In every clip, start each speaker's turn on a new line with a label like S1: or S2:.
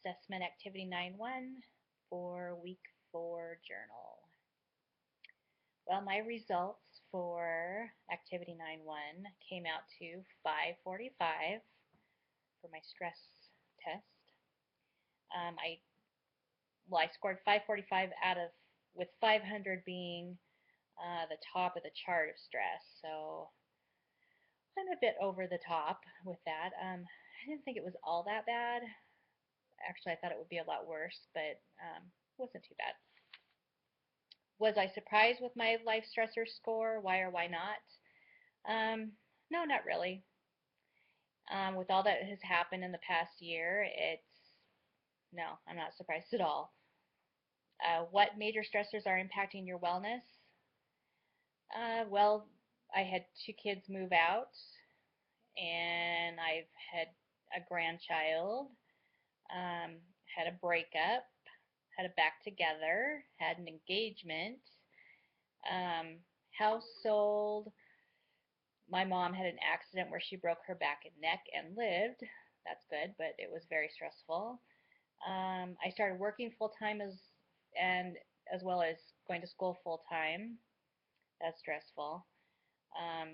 S1: Assessment Activity 9-1 for Week 4 Journal. Well, my results for Activity 9-1 came out to 545 for my stress test. I scored 545 out of, with 500 being the top of the chart of stress. So I'm a bit over the top with that. I didn't think it was all that bad. Actually, I thought it would be a lot worse, but wasn't too bad. Was I surprised with my life stressor score? Why or why not? No, not really. With all that has happened in the past year, no, I'm not surprised at all. What major stressors are impacting your wellness? Well, I had 2 kids move out, and I've had a grandchild, had a breakup, had a back together, had an engagement, house sold. My mom had an accident where she broke her back and neck and lived. That's good, but it was very stressful. I started working full time as well as going to school full time. That's stressful. Um,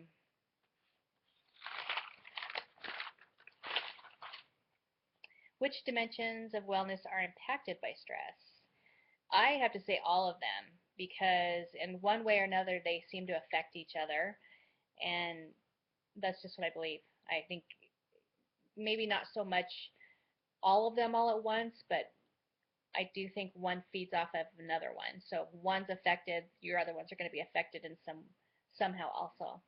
S1: which dimensions of wellness are impacted by stress? I have to say all of them because in one way or another they seem to affect each other, and that's just what I believe. I think maybe not so much all of them all at once, but I do think one feeds off of another one. So if one's affected, your other ones are going to be affected in somehow also.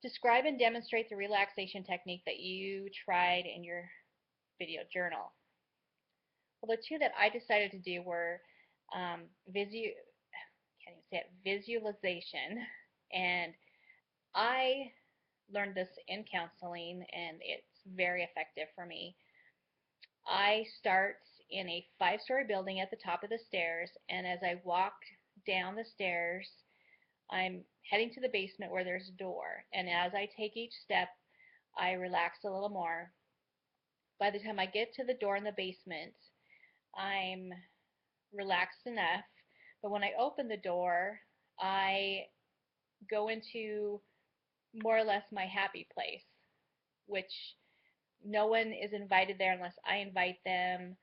S1: Describe and demonstrate the relaxation technique that you tried in your video journal. Well, the 2 that I decided to do were um, visu can't even say it, visualization, and I learned this in counseling, and it's very effective for me. I start in a 5-story building at the top of the stairs, and as I walk down the stairs, I'm heading to the basement where there's a door, and as I take each step, I relax a little more. By the time I get to the door in the basement, I'm relaxed enough, but when I open the door, I go into more or less my happy place, which no one is invited there unless I invite them.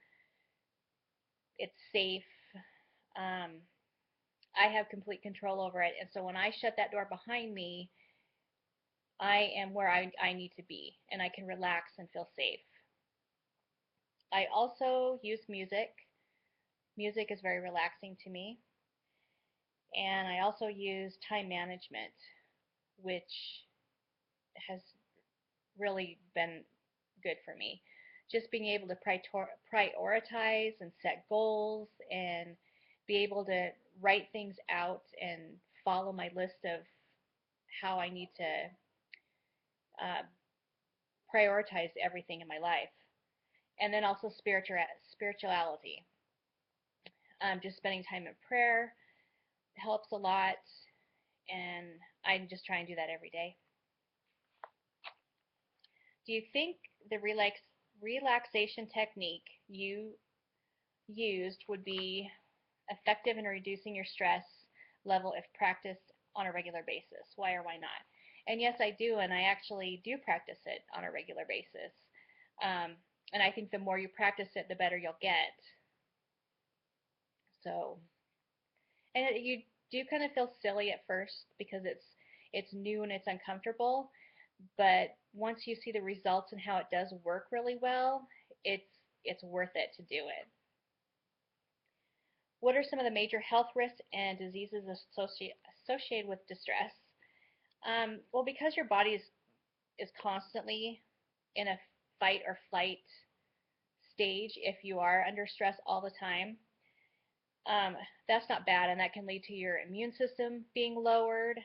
S1: It's safe. Um, I have complete control over it, and so when I shut that door behind me, I am where I need to be, and I can relax and feel safe. I also use music. Music is very relaxing to me. And I also use time management, which has really been good for me. Just being able to prioritize and set goals and be able to write things out and follow my list of how I need to uh, prioritize everything in my life. And then also spirituality. Just spending time in prayer helps a lot, and I just try and do that every day. Do you think the relaxation technique you used would be effective in reducing your stress level if practiced on a regular basis? Why or why not? And yes, I do, and I actually do practice it on a regular basis. Um, and I think the more you practice it, the better you'll get. So, and you do kind of feel silly at first because it's new and it's uncomfortable, but once you see the results and how it does work really well, it's worth it to do it. What are some of the major health risks and diseases associated with distress? Well, because your body is constantly in a fight or flight stage, if you are under stress all the time, um, that's not bad, and that can lead to your immune system being lowered,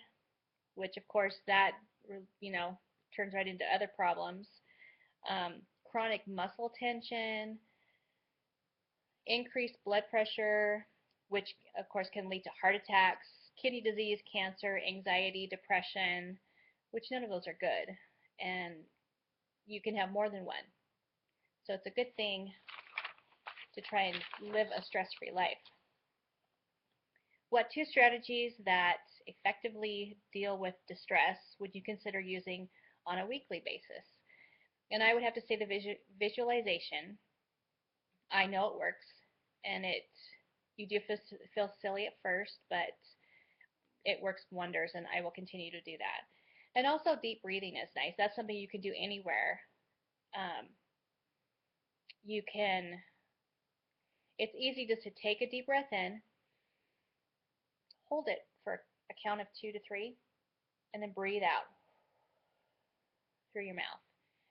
S1: which of course that you know turns right into other problems. Chronic muscle tension, increased blood pressure, which of course can lead to heart attacks, kidney disease, cancer, anxiety, depression, which none of those are good. And you can have more than one. So it's a good thing to try and live a stress-free life. What 2 strategies that effectively deal with distress would you consider using on a weekly basis? And I would have to say the visualization. I know it works, and you do feel silly at first, but it works wonders, and I will continue to do that. And also deep breathing is nice. That's something you can do anywhere. Um, you can, it's easy just to take a deep breath in, hold it for a count of 2 to 3, and then breathe out through your mouth.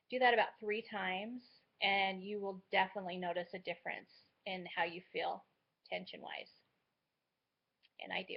S1: Do that about 3 times, and you will definitely notice a difference in how you feel tension-wise. And I do.